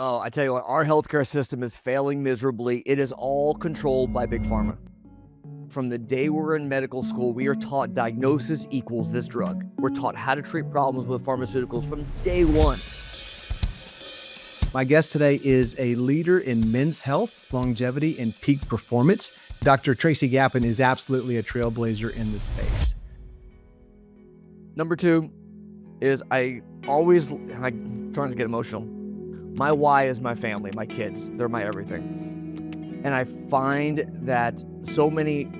Oh, I tell you what, our healthcare system is failing miserably. It is all controlled by Big Pharma. From the day we're in medical school, we are taught diagnosis equals this drug. We're taught how to treat problems with pharmaceuticals from day one. My guest today is a leader in men's health, longevity, and peak performance. Dr. Tracy Gapin is absolutely a trailblazer in this space. Number two is I'm trying to get emotional. My why is my family, my kids. They're my everything. And I find that so many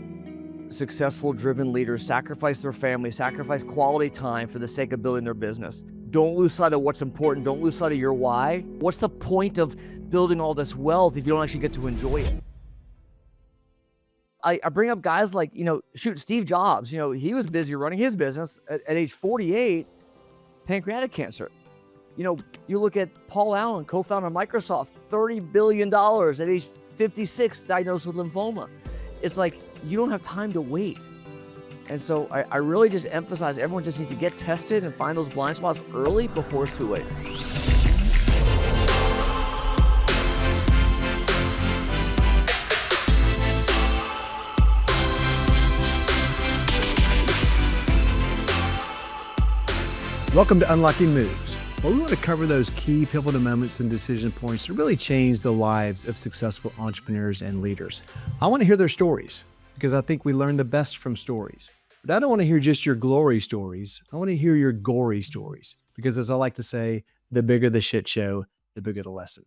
successful, driven leaders sacrifice their family, sacrifice quality time for the sake of building their business. Don't lose sight of what's important. Don't lose sight of your why. What's the point of building all this wealth if you don't actually get to enjoy it? I bring up guys like, Steve Jobs. He was busy running his business at age 48, pancreatic cancer. You look at Paul Allen, co-founder of Microsoft, $30 billion at age 56, diagnosed with lymphoma. It's like, you don't have time to wait. And so I really just emphasize everyone just needs to get tested and find those blind spots early before it's too late. Welcome to Unlocking Moves, where we want to cover those key pivotal moments and decision points that really change the lives of successful entrepreneurs and leaders. I want to hear their stories because I think we learn the best from stories. But I don't want to hear just your glory stories. I want to hear your gory stories because, as I like to say, the bigger the shit show, the bigger the lesson.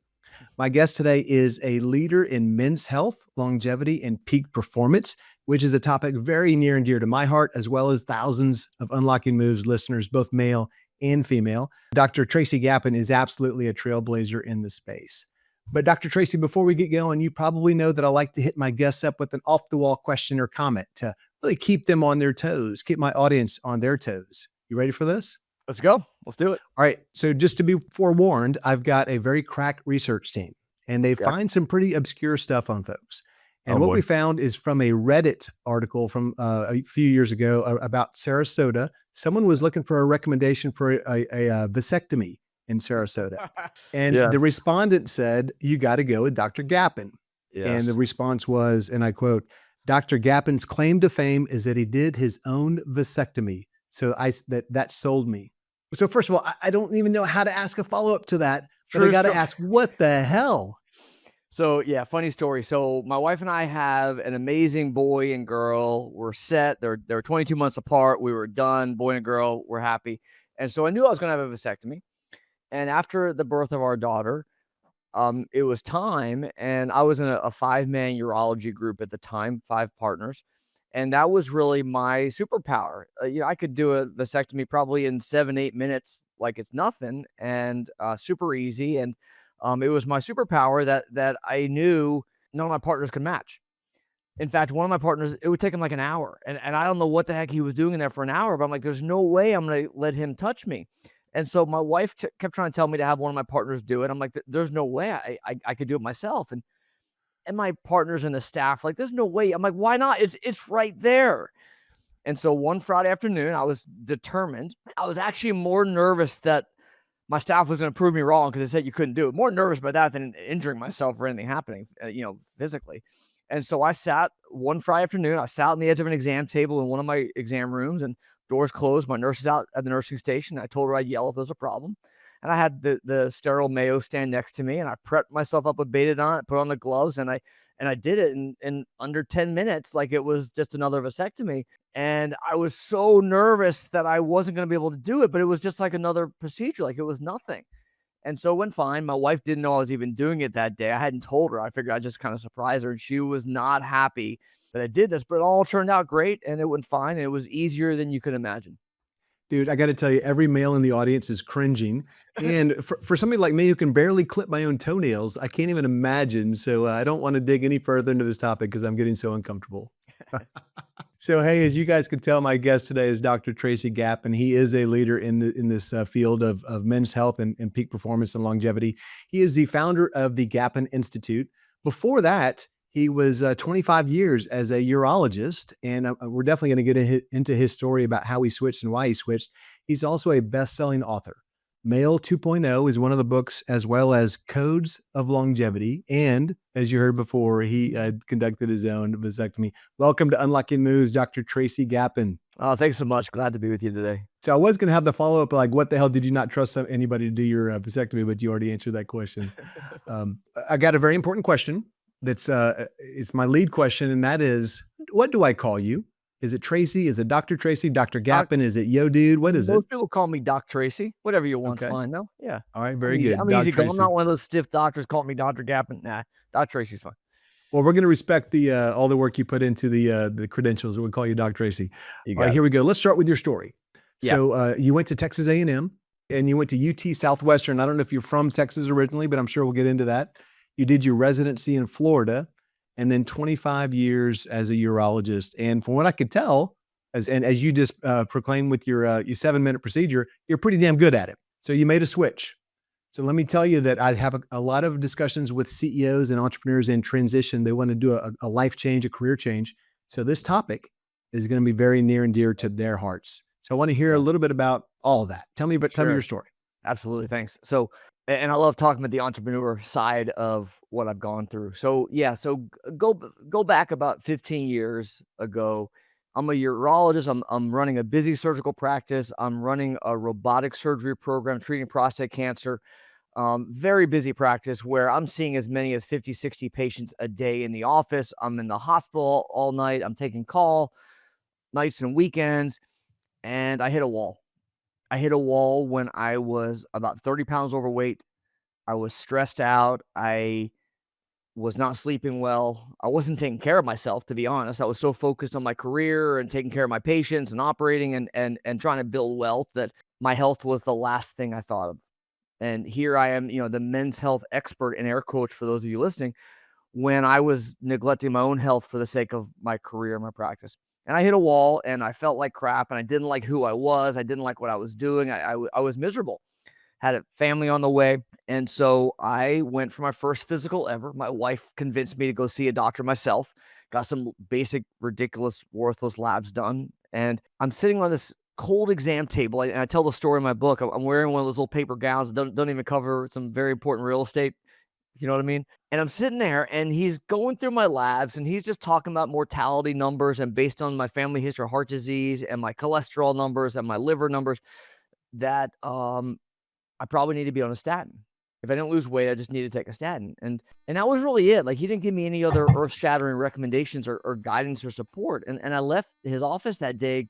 My guest today is a leader in men's health, longevity, and peak performance, which is a topic very near and dear to my heart, as well as thousands of Unlocking Moves listeners, both male and female. Dr. Tracy Gapin is absolutely a trailblazer in the space. But Dr. Tracy, before we get going, you probably know that I like to hit my guests up with an off-the-wall question or comment to really keep them on their toes, keep my audience on their toes. You ready for this? Let's go. Let's do it. All right. So just to be forewarned, I've got a very crack research team, and they find some pretty obscure stuff on folks. And what we found is from a Reddit article from a few years ago about Sarasota. Someone was looking for a recommendation for a vasectomy in Sarasota. And the respondent said, you got to go with Dr. Gapin. Yes. And the response was, and I quote, Dr. Gapin's claim to fame is that he did his own vasectomy. So that sold me. So first of all, I don't even know how to ask a follow-up to that, but I got to ask, what the hell? So yeah, funny story. So my wife and I have an amazing boy and girl. We're set. They're 22 months apart. We were done. Boy and girl, we're happy. And so I knew I was going to have a vasectomy. And after the birth of our daughter, it was time. And I was in a 5-man urology group at the time, 5 partners. And that was really my superpower. I could do a vasectomy probably in 7-8 minutes, like it's nothing, and super easy. And it was my superpower that I knew none of my partners could match. In fact, one of my partners, it would take him like an hour. And I don't know what the heck he was doing in there for an hour, but I'm like, there's no way I'm going to let him touch me. And so my wife kept trying to tell me to have one of my partners do it. I'm like, there's no way I could do it myself. And my partners and the staff, like, there's no way. I'm like, why not? It's right there. And so one Friday afternoon, I was determined. I was actually more nervous that my staff was going to prove me wrong because they said you couldn't do it. More nervous about that than injuring myself or anything happening, physically. And so I sat one Friday afternoon. I sat on the edge of an exam table in one of my exam rooms, and doors closed. My nurse is out at the nursing station. I told her I'd yell if there's a problem. And I had the sterile Mayo stand next to me, and I prepped myself up with Betadine, put on the gloves, and I did it in under 10 minutes, like it was just another vasectomy. And I was so nervous that I wasn't going to be able to do it, but it was just like another procedure, like it was nothing. And so it went fine. My wife didn't know I was even doing it that day. I hadn't told her. I figured I'd just kind of surprise her, and she was not happy that I did this, but it all turned out great, and it went fine, and it was easier than you could imagine. Dude, I got to tell you, every male in the audience is cringing. And for somebody like me who can barely clip my own toenails, I can't even imagine. So I don't want to dig any further into this topic because I'm getting so uncomfortable. So, hey, as you guys can tell, my guest today is Dr. Tracy Gapin. He is a leader in this field of men's health and peak performance and longevity. He is the founder of the Gapin Institute. Before that, he was 25 years as a urologist, and we're definitely going to get into his story about how he switched and why he switched. He's also a best-selling author. Male 2.0 is one of the books, as well as Codes of Longevity. And as you heard before, he conducted his own vasectomy. Welcome to Unlocking Moves, Dr. Tracy Gapin. Oh, thanks so much. Glad to be with you today. So I was going to have the follow-up, like, what the hell did you not trust anybody to do your vasectomy? But you already answered that question. I got a very important question. That's it's my lead question, and that is, what do I call you? Is it Tracy? Is it Dr. Tracy? Dr. Gapin? Is it Yo Dude? What is it? Most people call me Doc Tracy. Whatever you want's fine, though. Yeah. All right, very easy. good. I'm Doc easy going. I'm Tracy. not one of those stiff doctors calling me Dr. Gapin. Nah, Doc Tracy's fine. Well, we're going to respect the all the work you put into the credentials. We'll call you Doc Tracy. You All got right, it. here we go. Let's start with your story. Yeah. So you went to Texas A&M and you went to UT Southwestern. I don't know if you're from Texas originally, but I'm sure we'll get into that. You did your residency in Florida and then 25 years as a urologist. And from what I could tell, as you just proclaimed with your 7-minute procedure, you're pretty damn good at it. So you made a switch. So let me tell you that I have a lot of discussions with CEOs and entrepreneurs in transition. They want to do a life change, a career change. So this topic is going to be very near and dear to their hearts. So I want to hear a little bit about all of that. Tell me your story. Absolutely. Thanks. So, and I love talking about the entrepreneur side of what I've gone through. So yeah, so go back about 15 years ago. I'm a urologist. I'm running a busy surgical practice. I'm running a robotic surgery program treating prostate cancer. Very busy practice where I'm seeing as many as 50, 60 patients a day in the office. I'm in the hospital all night. I'm taking call nights and weekends, and I hit a wall. I hit a wall when I was about 30 pounds overweight. I was stressed out. I was not sleeping well. I wasn't taking care of myself, to be honest. I was so focused on my career and taking care of my patients and operating and trying to build wealth that my health was the last thing I thought of. And here I am, the men's health expert and air coach for those of you listening, when I was neglecting my own health for the sake of my career and my practice. And I hit a wall and I felt like crap and I didn't like who I was. I didn't like what I was doing. I was miserable. Had a family on the way. And so I went for my first physical ever. My wife convinced me to go see a doctor myself, got some basic, ridiculous, worthless labs done. And I'm sitting on this cold exam table. And I tell the story in my book. I'm wearing one of those little paper gowns that don't even cover some very important real estate. You know what I mean? And I'm sitting there and he's going through my labs and he's just talking about mortality numbers and based on my family history of heart disease and my cholesterol numbers and my liver numbers that I probably need to be on a statin. If I didn't lose weight, I just need to take a statin. And that was really it. Like he didn't give me any other earth-shattering recommendations or guidance or support. And I left his office that day,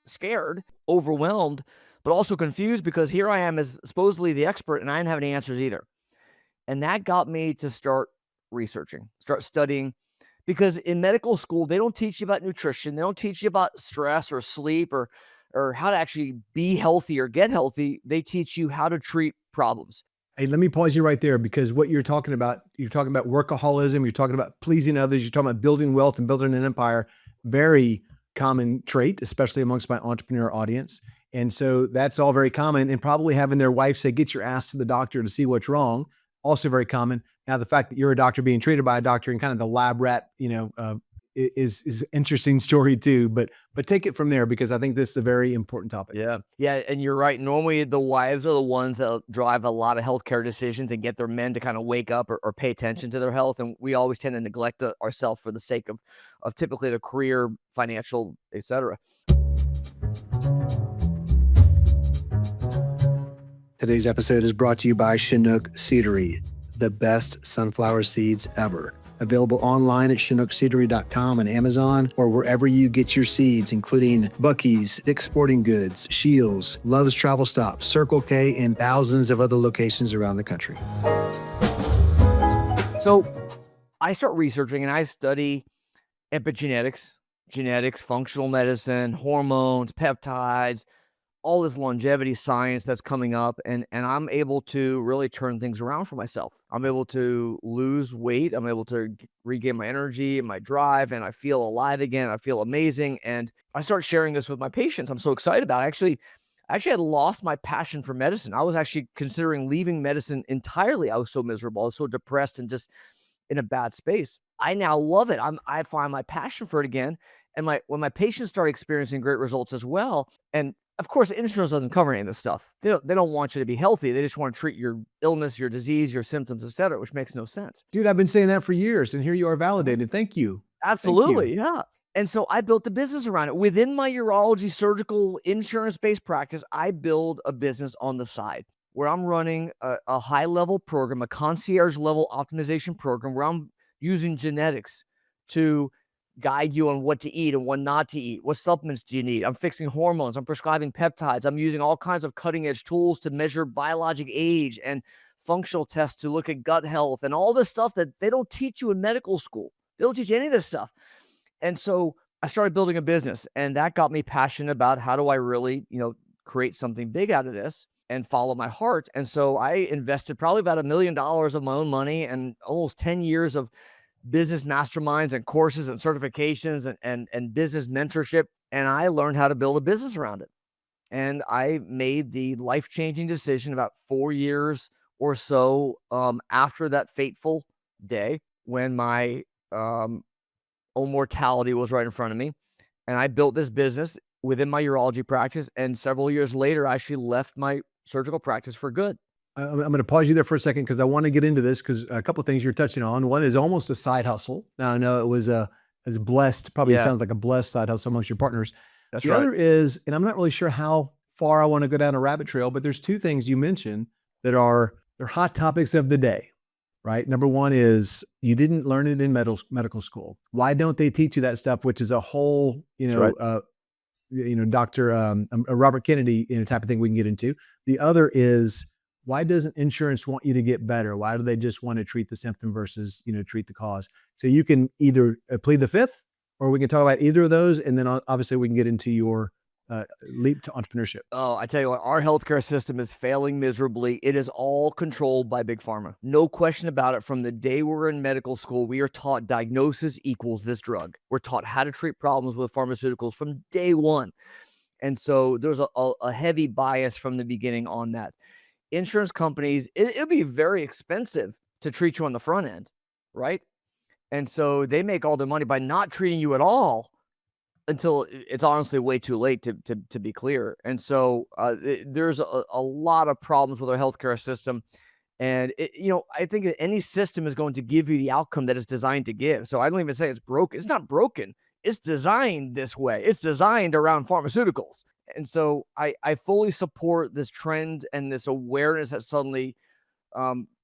scared, overwhelmed, but also confused because here I am as supposedly the expert and I didn't have any answers either. And that got me to start researching, start studying, because in medical school, they don't teach you about nutrition. They don't teach you about stress or sleep or how to actually be healthy or get healthy. They teach you how to treat problems. Hey, let me pause you right there because what you're talking about workaholism, you're talking about pleasing others, you're talking about building wealth and building an empire, very common trait, especially amongst my entrepreneur audience. And so that's all very common, and probably having their wife say, get your ass to the doctor to see what's wrong. Also very common. Now, the fact that you're a doctor being treated by a doctor and kind of the lab rat, is an interesting story too. But take it from there because I think this is a very important topic. Yeah, and you're right. Normally, the wives are the ones that drive a lot of healthcare decisions and get their men to kind of wake up or pay attention to their health. And we always tend to neglect ourselves for the sake of typically the career, financial, etc. Today's episode is brought to you by Chinook Seedery, the best sunflower seeds ever. Available online at chinookseedery.com and Amazon or wherever you get your seeds, including Buc-ee's, Dick's Sporting Goods, Shields, Love's Travel Stop, Circle K, and thousands of other locations around the country. So I start researching and I study epigenetics, genetics, functional medicine, hormones, peptides, all this longevity science that's coming up. And I'm able to really turn things around for myself. I'm able to lose weight. I'm able to regain my energy and my drive, and I feel alive again. I feel amazing. And I start sharing this with my patients. I'm so excited about it. I actually had lost my passion for medicine. I was actually considering leaving medicine entirely. I was so miserable. I was so depressed and just in a bad space. I now love it. I find my passion for it again. And when my patients start experiencing great results as well, and Of course, insurance doesn't cover any of this stuff. They don't want you to be healthy. They just want to treat your illness, your disease, your symptoms, et cetera, which makes no sense. Dude, I've been saying that for years, and here you are validated. Thank you. Thank you. Absolutely, yeah. And so I built a business around it. Within my urology surgical insurance-based practice, I build a business on the side where I'm running a high-level program, a concierge-level optimization program where I'm using genetics to guide you on what to eat and what not to eat. What supplements do you need? I'm fixing hormones. I'm prescribing peptides. I'm using all kinds of cutting-edge tools to measure biologic age and functional tests to look at gut health and all this stuff that they don't teach you in medical school. They don't teach you any of this stuff. And so I started building a business, and that got me passionate about how do I really, create something big out of this and follow my heart. And so I invested probably about $1 million of my own money and almost 10 years of business masterminds and courses and certifications and business mentorship. And I learned how to build a business around it. And I made the life-changing decision about 4 years or so after that fateful day when my own mortality was right in front of me. And I built this business within my urology practice. And several years later, I actually left my surgical practice for good. I'm going to pause you there for a second because I want to get into this because a couple of things you're touching on. One is almost a side hustle. Now, I know it was blessed, probably sounds like a blessed side hustle amongst your partners. That's the right. other is, and I'm not really sure how far I want to go down a rabbit trail, but there's two things you mentioned that they're hot topics of the day, right? Number one is you didn't learn it in medical school. Why don't they teach you that stuff, which is a whole, Dr. Robert Kennedy, type of thing we can get into. The other is, why doesn't insurance want you to get better? Why do they just want to treat the symptom versus, treat the cause? So you can either plead the fifth, or we can talk about either of those. And then obviously we can get into your leap to entrepreneurship. Oh, I tell you what, our healthcare system is failing miserably. It is all controlled by big pharma. No question about it. From the day we're in medical school, we are taught diagnosis equals this drug. We're taught how to treat problems with pharmaceuticals from day one. And so there's a heavy bias from the beginning on that. Insurance companies, it'll be very expensive to treat you on the front end, right? And so they make all their money by not treating you at all until it's honestly way too late to be clear. And so there's a lot of problems with our healthcare system. And I think that any system is going to give you the outcome that it's designed to give. So I don't even say it's broken. It's not broken. It's designed this way. It's designed around pharmaceuticals. And so I fully support this trend and this awareness that's suddenly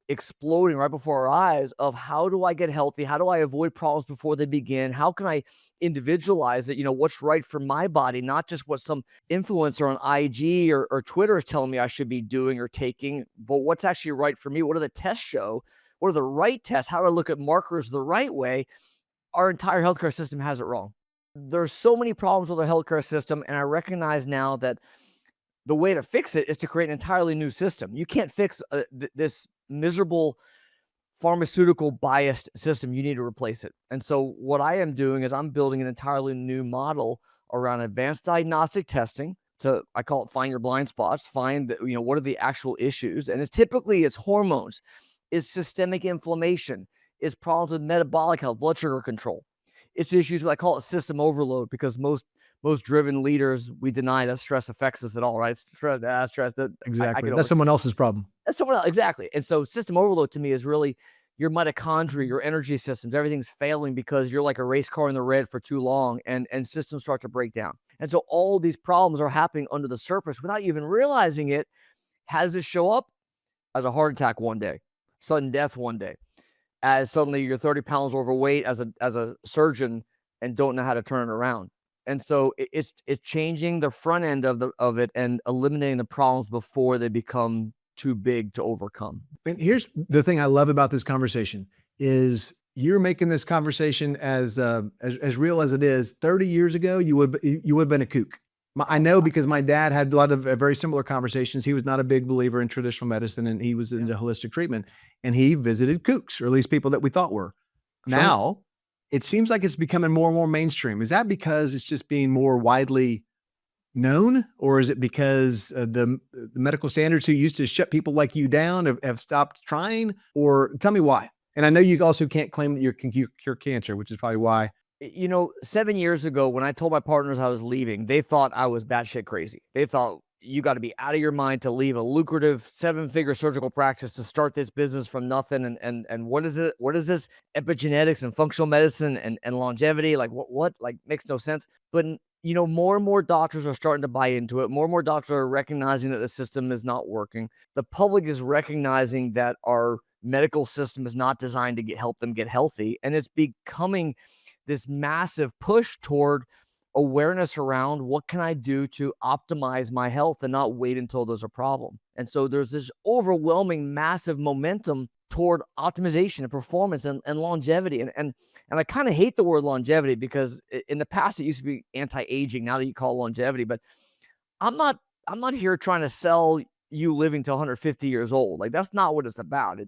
exploding right before our eyes of how do I get healthy? How do I avoid problems before they begin? How can I individualize it? What's right for my body, not just what some influencer on IG or Twitter is telling me I should be doing or taking, but what's actually right for me? What do the tests show? What are the right tests? How do I look at markers the right way? Our entire healthcare system has it wrong. There's so many problems with our healthcare system, and I recognize now that the way to fix it is to create an entirely new system. You can't fix this miserable pharmaceutical biased system. You need to replace it. And so what I am doing is I'm building an entirely new model around advanced diagnostic testing I call it find your blind spots, find what are the actual issues. And it's hormones, it's systemic inflammation, it's problems with metabolic health, blood sugar control. It's issues I call it system overload, because most driven leaders, we deny that stress affects us at all, right? Stress that exactly. That's someone else's problem. That's someone else, exactly. And so system overload to me is really your mitochondria, your energy systems. Everything's failing because you're like a race car in the red for too long, and systems start to break down. And so all these problems are happening under the surface without you even realizing it. How does it show up? As a heart attack one day, sudden death one day, as suddenly you're 30 pounds overweight as a surgeon and don't know how to turn it around. And so it's changing the front end of it and eliminating the problems before they become too big to overcome. And here's the thing I love about this conversation is you're making this conversation as real as it is. 30 years ago, you would have been a kook. I know, because my dad had a lot of very similar conversations. He was not a big believer in traditional medicine, and he was into holistic treatment, and he visited kooks, or at least people that we thought were. Sure. Now, it seems like it's becoming more and more mainstream. Is that because it's just being more widely known, or is it because the medical standards who used to shut people like you down have stopped trying? Or tell me why. And I know you also can't claim that you can cure cancer, which is probably why 7 years ago, when I told my partners I was leaving, they thought I was batshit crazy. They thought, "You gotta be out of your mind to leave a lucrative seven-figure surgical practice to start this business from nothing, and what is it? What is this? Epigenetics and functional medicine and longevity? Like, what? Like, makes no sense." But, more and more doctors are starting to buy into it. More and more doctors are recognizing that the system is not working. The public is recognizing that our medical system is not designed to help them get healthy, and it's becoming this massive push toward awareness around what can I do to optimize my health and not wait until there's a problem. And so there's this overwhelming massive momentum toward optimization and performance and longevity. And I kind of hate the word longevity because in the past it used to be anti-aging. Now that you call it longevity, but I'm not I'm not here trying to sell you living to 150 years old. Like, that's not what it's about.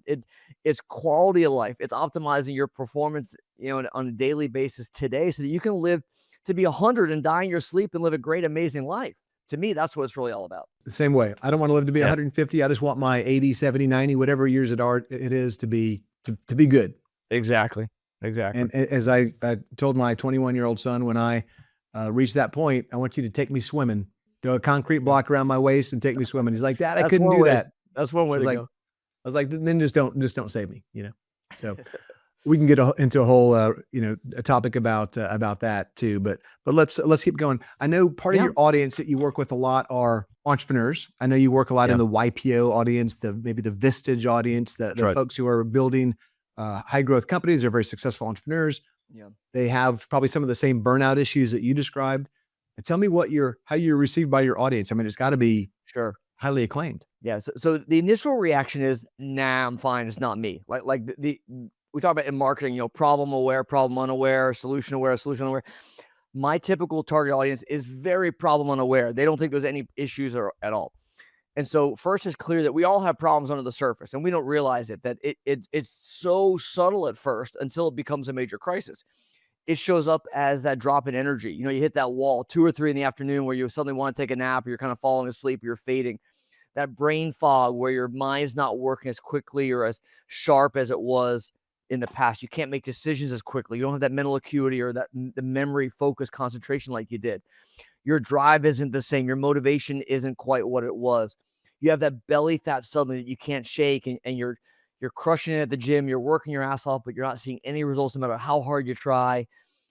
It's quality of life. It's optimizing your performance, on a daily basis today so that you can live to be 100 and die in your sleep and live a great, amazing life. To me, that's what it's really all about. The same way. I don't want to live to be Yeah. 150. I just want my 80, 70, 90, whatever years it is to be good. Exactly. Exactly. And as I told my 21-year-old son when I reached that point, I want you to take me swimming, throw a concrete block around my waist and take me swimming. He's like, Dad, I couldn't do that. That's one way to go. I was like, then just don't save me, So we can get into a whole, a topic about that too. But let's keep going. I know part of your audience that you work with a lot are entrepreneurs. I know you work a lot in the YPO audience, maybe the Vistage audience, the right. folks who are building high growth companies. They're very successful entrepreneurs. Yeah. They have probably some of the same burnout issues that you described. And tell me how you're received by your audience. I mean, it's got to be highly acclaimed. Yeah. So the initial reaction is, nah, I'm fine. It's not me. Like we talk about in marketing, problem aware, problem unaware, solution aware, solution unaware. My typical target audience is very problem unaware. They don't think there's any issues at all. And so first, it's clear that we all have problems under the surface and we don't realize it, that it's so subtle at first until it becomes a major crisis. It shows up as that drop in energy. You hit that wall 2 or 3 in the afternoon where you suddenly want to take a nap, or you're kind of falling asleep, you're fading. That brain fog where your mind's not working as quickly or as sharp as it was in the past. You can't make decisions as quickly. You don't have that mental acuity or the memory, focus, concentration like you did. Your drive isn't the same. Your motivation isn't quite what it was. You have that belly fat suddenly that you can't shake, and you're crushing it at the gym. You're working your ass off, but you're not seeing any results no matter how hard you try.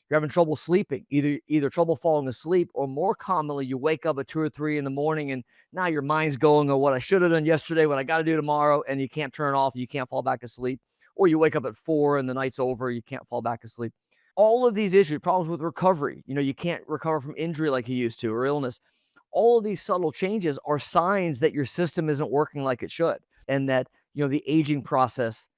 You're having trouble sleeping, either trouble falling asleep, or more commonly, you wake up at 2 or 3 in the morning and now your mind's going on what I should have done yesterday, what I got to do tomorrow, and you can't turn it off. You can't fall back asleep. Or you wake up at 4 and the night's over. You can't fall back asleep. All of these issues, problems with recovery, you can't recover from injury like you used to, or illness. All of these subtle changes are signs that your system isn't working like it should. And that, the aging process,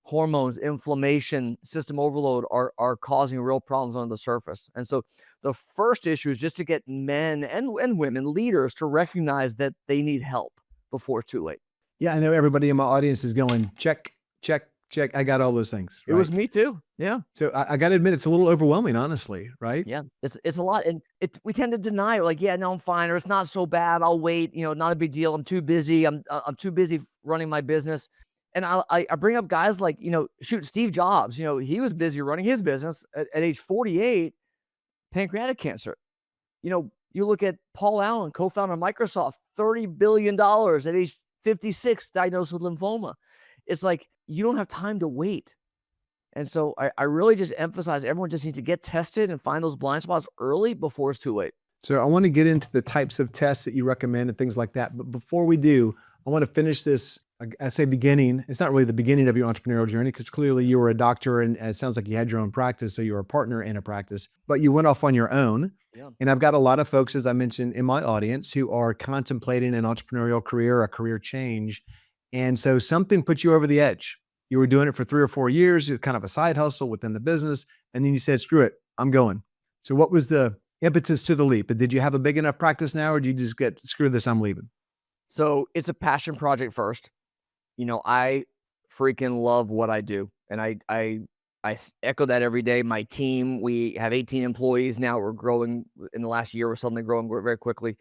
hormones, inflammation, system overload are causing real problems on the surface. And so the first issue is just to get men and women, leaders, to recognize that they need help before it's too late. Yeah, I know everybody in my audience is going, check, check, check. I got all those things. Right? It was me too. Yeah. So I got to admit, it's a little overwhelming, honestly, right? Yeah, it's a lot. And we tend to deny it. Like, yeah, no, I'm fine. Or it's not so bad. I'll wait, not a big deal. I'm too busy. I'm too busy running my business. And I bring up guys like, shoot, Steve Jobs, he was busy running his business at age 48, pancreatic cancer. You look at Paul Allen, co-founder of Microsoft, $30 billion at age 56, diagnosed with lymphoma. It's like, you don't have time to wait. And so I really just emphasize everyone just needs to get tested and find those blind spots early before it's too late. So I want to get into the types of tests that you recommend and things like that. But before we do, I want to finish this, I say beginning. It's not really the beginning of your entrepreneurial journey because clearly you were a doctor and it sounds like you had your own practice. So you were a partner in a practice, but you went off on your own. Yeah. And I've got a lot of folks, as I mentioned, in my audience who are contemplating an entrepreneurial career, a career change. And so something put you over the edge. You were doing it for 3 or 4 years. It's kind of a side hustle within the business. And then you said, screw it, I'm going. So what was the impetus to the leap? Did you have a big enough practice now, or did you just get, screw this, I'm leaving? So it's a passion project first. I freaking love what I do. And I echo that every day. My team, we have 18 employees now. We're growing in the last year. We're suddenly growing very quickly.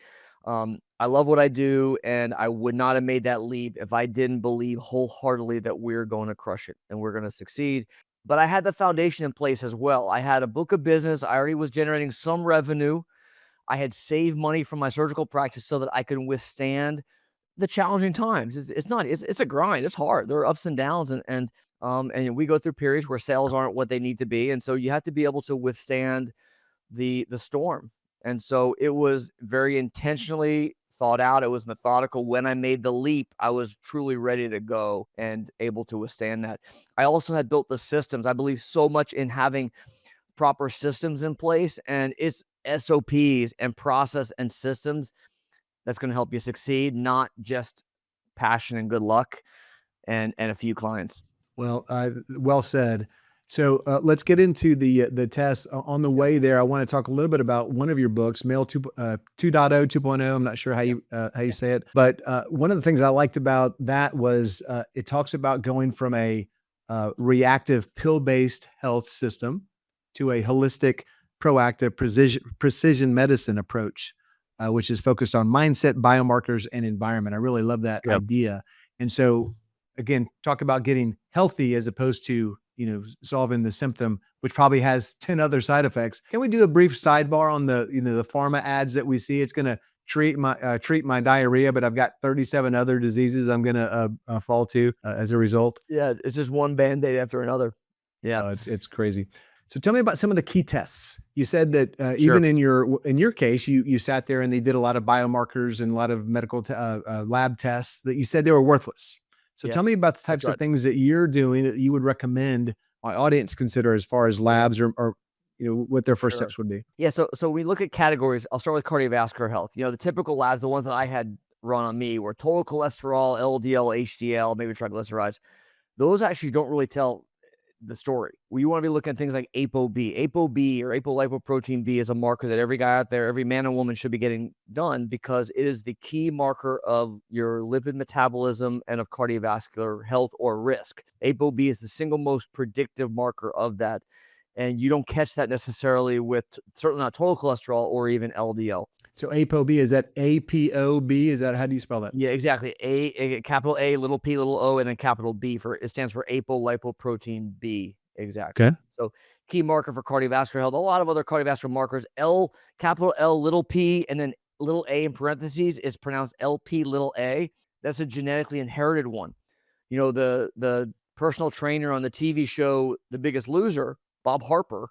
I love what I do, and I would not have made that leap if I didn't believe wholeheartedly that we're going to crush it and we're going to succeed. but I had the foundation in place as well. I had a book of business. I already was generating some revenue. I had saved money from my surgical practice so that I could withstand the challenging times. It's a grind. It's hard. There are ups and downs, and we go through periods where sales aren't what they need to be, and so you have to be able to withstand the storm. And so it was very intentionally thought out. It was methodical. When I made the leap, I was truly ready to go and able to withstand that. I also had built the systems. I believe so much in having proper systems in place, and it's SOPs and process and systems that's going to help you succeed, not just passion and good luck and a few clients. Well, well said. So let's get into the test. On the way there, I want to talk a little bit about one of your books, Male 2.0, 2.0. I'm not sure how you say it, but one of the things I liked about that was it talks about going from a reactive pill-based health system to a holistic, proactive, precision medicine approach, which is focused on mindset, biomarkers, and environment. I really love that idea. And so, again, talk about getting healthy as opposed to, solving the symptom, which probably has 10 other side effects. Can we do a brief sidebar on the pharma ads that we see? It's going to treat my diarrhea, but I've got 37 other diseases I'm going to fall to as a result. Yeah, it's just one Band-Aid after another. Yeah, it's crazy. So tell me about some of the key tests. You said that even in your case, you sat there and they did a lot of biomarkers and a lot of medical lab tests that you said they were worthless. So tell me about the types of things that you're doing that you would recommend my audience consider as far as labs or what their first steps would be. Yeah. So we look at categories. I'll start with cardiovascular health. The typical labs, the ones that I had run on me were total cholesterol, LDL, HDL, maybe triglycerides. Those actually don't really tell the story. You want to be looking at things like ApoB. ApoB, or apolipoprotein B, is a marker that every guy out there, every man and woman, should be getting done because it is the key marker of your lipid metabolism and of cardiovascular health or risk. ApoB is the single most predictive marker of that, and you don't catch that necessarily with certainly not total cholesterol or even LDL. So ApoB, is that ApoB? Is that, how do you spell that? Yeah, exactly. Capital A, little p, little o, and then capital B it stands for apolipoprotein B. Exactly. Okay. So key marker for cardiovascular health. A lot of other cardiovascular markers. Capital L, little p, and then little a in parentheses is pronounced LP little a. That's a genetically inherited one. The personal trainer on the TV show The Biggest Loser, Bob Harper,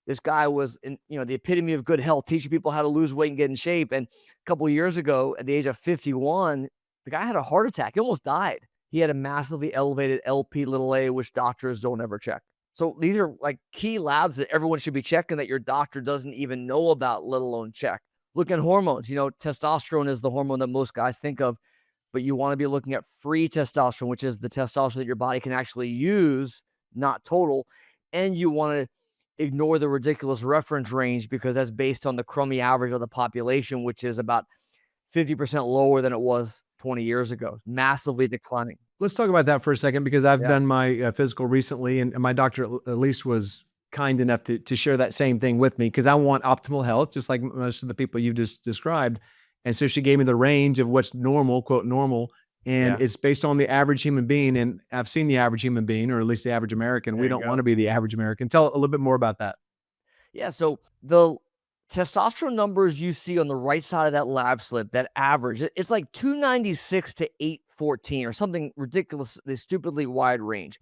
this guy was the epitome of good health, teaching people how to lose weight and get in shape. And a couple of years ago, at the age of 51, the guy had a heart attack. He almost died. He had a massively elevated LP little a, which doctors don't ever check. So these are like key labs that everyone should be checking that your doctor doesn't even know about, let alone check. Look at hormones. Testosterone is the hormone that most guys think of, but you want to be looking at free testosterone, which is the testosterone that your body can actually use, not total. And you want to ignore the ridiculous reference range because that's based on the crummy average of the population, which is about 50% lower than it was 20 years ago, massively declining. Let's talk about that for a second, because I've done my physical recently, and my doctor at least was kind enough to share that same thing with me, because I want optimal health, just like most of the people you've just described. And so she gave me the range of what's normal, quote normal, and it's based on the average human being. And I've seen the average human being, or at least the average American. We don't want to be the average American. Tell a little bit more about that. Yeah. So the testosterone numbers you see on the right side of that lab slip, that average, it's like 296 to 814 or something ridiculously, stupidly wide range.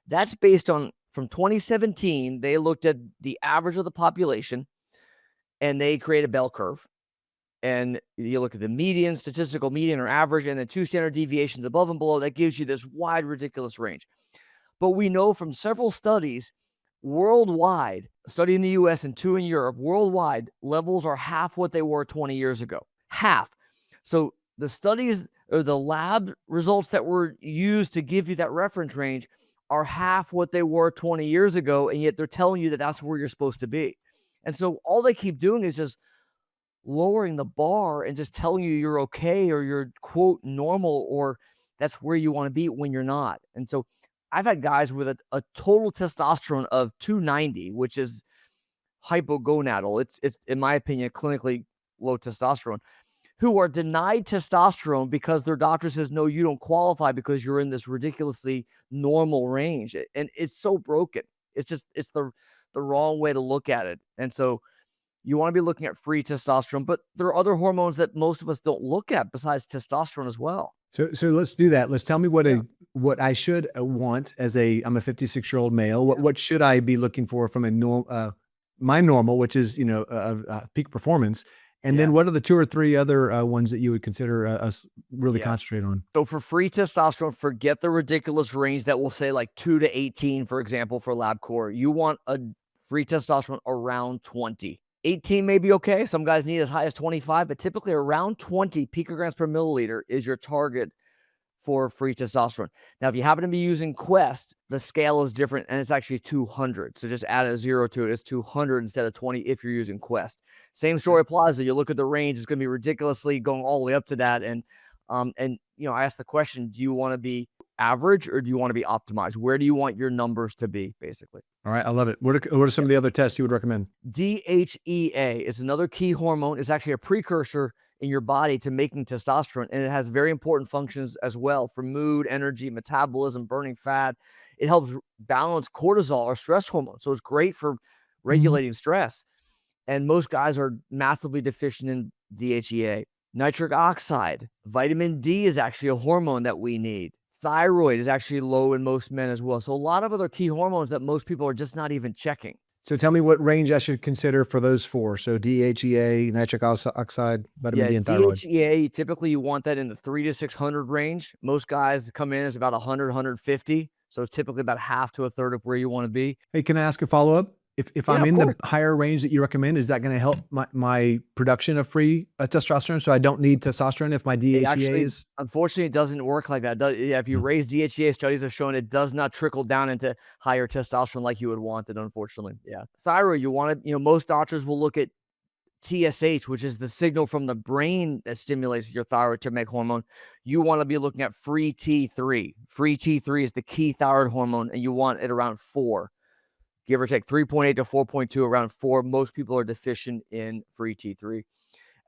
That's based on, from 2017, they looked at the average of the population and they created a bell curve. And you look at the median, statistical median or average, and then 2 standard deviations above and below. That gives you this wide, ridiculous range. But we know from several studies worldwide, a study in the US and 2 in Europe, worldwide, levels are half what they were 20 years ago. Half. So the studies or the lab results that were used to give you that reference range are half what they were 20 years ago, and yet they're telling you that that's where you're supposed to be. And so all they keep doing is just lowering the bar and just telling you you're okay, or you're quote normal, or that's where you want to be when you're not. And so I've had guys with a total testosterone of 290, which is hypogonadal. It's in my opinion, clinically low testosterone. who are denied testosterone because their doctor says, no, you don't qualify because you're in this ridiculously normal range. And it's so broken. It's the wrong way to look at it. And so you want to be looking at free testosterone, but there are other hormones that most of us don't look at besides testosterone as well. So let's do that. Let's tell me what I should want as I'm a 56-year-old male. What should I be looking for from my normal, which is, peak performance. And then what are the 2 or 3 other ones that you would consider us really concentrate on? So for free testosterone, forget the ridiculous range that will say like 2 to 18, for example, for LabCorp. You want a free testosterone around 20. 18 may be okay. Some guys need as high as 25, but typically around 20 picograms per milliliter is your target for free testosterone. Now, if you happen to be using Quest, the scale is different and it's actually 200. So just add a 0 to it. It's 200 instead of 20 if you're using Quest. Same story applies. You look at the range, it's going to be ridiculously going all the way up to that. And I asked the question, do you want to be average or do you want to be optimized? Where do you want your numbers to be, basically? All right, I love it. What are some of the other tests you would recommend? DHEA is another key hormone. It's actually a precursor in your body to making testosterone, and it has very important functions as well for mood, energy, metabolism, burning fat. It helps balance cortisol or stress hormone, so it's great for regulating stress. And most guys are massively deficient in DHEA. Nitric oxide, vitamin D is actually a hormone that we need. Thyroid is actually low in most men as well. So a lot of other key hormones that most people are just not even checking. So tell me what range I should consider for those 4. So DHEA, nitric oxide, vitamin D, and thyroid. DHEA, typically you want that in the 300 to 600 range. Most guys come in as about 100, 150. So it's typically about half to a third of where you want to be. Hey, can I ask a follow-up? If I'm in the higher range that you recommend, is that going to help my production of free testosterone? So I don't need testosterone if my DHEA is... Unfortunately, it doesn't work like that. If you raise DHEA, studies have shown it does not trickle down into higher testosterone like you would want it, unfortunately. Yeah. Thyroid, you want to, most doctors will look at TSH, which is the signal from the brain that stimulates your thyroid to make hormone. You want to be looking at free T3. Free T3 is the key thyroid hormone, and you want it around 4. Give or take 3.8 to 4.2, around 4. Most people are deficient in free T3.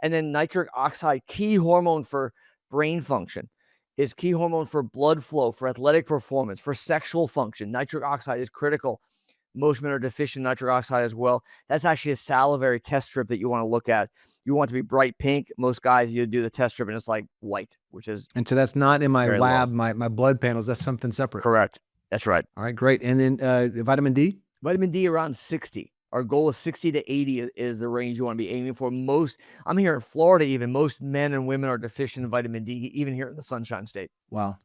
And then nitric oxide, key hormone for brain function, is key hormone for blood flow, for athletic performance, for sexual function. Nitric oxide is critical. Most men are deficient in nitric oxide as well. That's actually a salivary test strip that you want to look at. You want it to be bright pink. Most guys, you do the test strip and it's like white, which is... And so that's not in my lab, my blood panels. That's something separate. Correct. That's right. All right, great. And then vitamin D? Vitamin D around 60. Our goal is 60 to 80 is the range you want to be aiming for. I'm here in Florida, even most men and women are deficient in vitamin D, even here in the Sunshine State. Wow.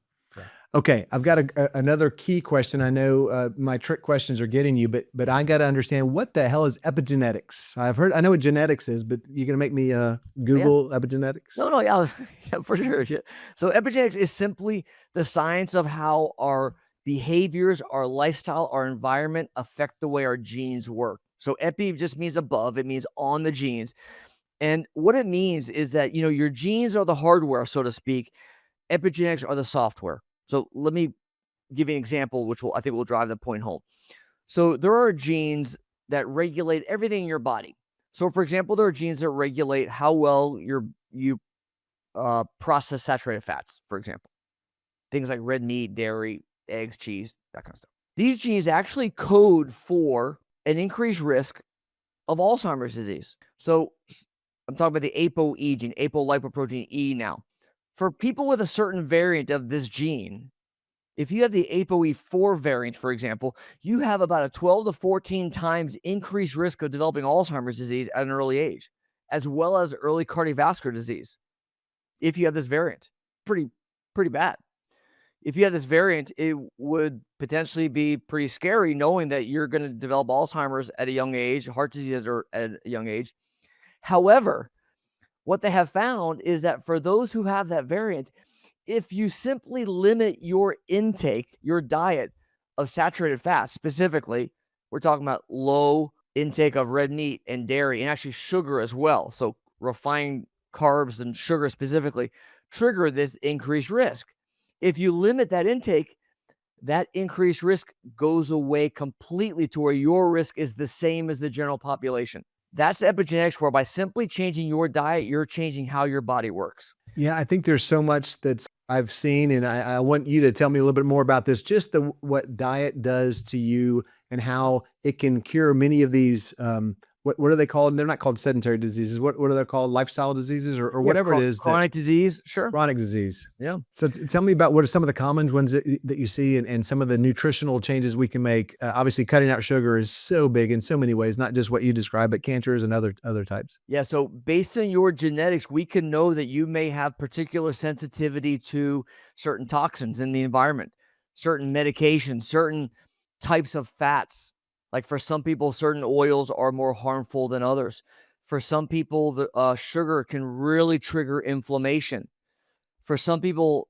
Okay, I've got another key question. I know my trick questions are getting you, but I got to understand, what the hell is epigenetics? I know what genetics is, but you're going to make me Google epigenetics? No, yeah, for sure. Yeah. So epigenetics is simply the science of how our behaviors, our lifestyle, our environment affect the way our genes work. So epi just means above. It means on the genes. And what it means is that, your genes are the hardware, so to speak. Epigenetics are the software. So let me give you an example, which I think will drive the point home. So there are genes that regulate everything in your body. So for example, there are genes that regulate how well you process saturated fats, for example. Things like red meat, dairy, eggs, cheese, that kind of stuff. These genes actually code for an increased risk of Alzheimer's disease. So I'm talking about the ApoE gene, apolipoprotein E now. For people with a certain variant of this gene, if you have the ApoE4 variant, for example, you have about a 12 to 14 times increased risk of developing Alzheimer's disease at an early age, as well as early cardiovascular disease. If you have this variant, pretty bad. If you have this variant, it would potentially be pretty scary knowing that you're going to develop Alzheimer's at a young age, heart disease at a young age. However, what they have found is that for those who have that variant, if you simply limit your intake, your diet of saturated fats, specifically, we're talking about low intake of red meat and dairy and actually sugar as well. So refined carbs and sugar specifically trigger this increased risk. If you limit that intake, that increased risk goes away completely to where your risk is the same as the general population. That's epigenetics, where by simply changing your diet, you're changing how your body works. Yeah, I think there's so much that's I've seen, and I want you to tell me a little bit more about this. Just what diet does to you, and how it can cure many of these. What are they called? They're not called sedentary diseases. What are they called? Lifestyle diseases, or Yeah, whatever it is that chronic disease, sure. chronic disease. Yeah. So tell me about what are some of the common ones that you see, and some of the nutritional changes we can make. Obviously, cutting out sugar is so big in so many ways, not just what you described, but cancers and other types. Yeah, so based on your genetics, we can know that you may have particular sensitivity to certain toxins in the environment, certain medications, certain types of fats. Like for some people, certain oils are more harmful than others. For some people, the sugar can really trigger inflammation. For some people,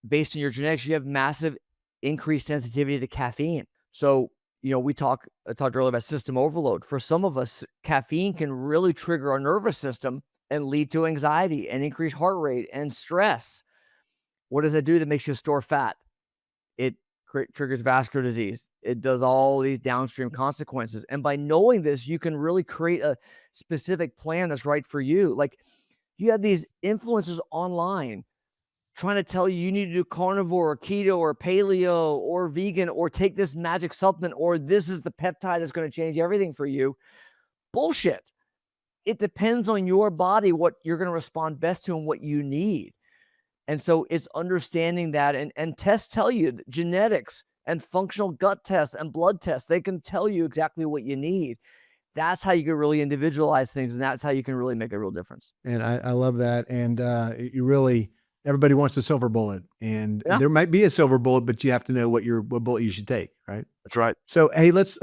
based on your genetics, you have massive increased sensitivity to caffeine. So, I talked earlier about system overload. For some of us, caffeine can really trigger our nervous system and lead to anxiety and increased heart rate and stress. What does it do that makes you store fat? It triggers vascular disease. It does all these downstream consequences. And by knowing this, you can really create a specific plan that's right for you. Like, you have these influencers online trying to tell you you need to do carnivore or keto or paleo or vegan or take this magic supplement or this is the peptide that's going to change everything for you. Bullshit. It depends on your body, what you're going to respond best to and what you need. And so it's understanding that, and tests tell you, genetics and functional gut tests and blood tests, they can tell you exactly what you need. That's how you can really individualize things, and that's how you can really make a real difference. And I love that. And you really, everybody wants a silver bullet, and Yeah. there might be a silver bullet, but you have to know what bullet you should take, right? That's right. So, hey, let's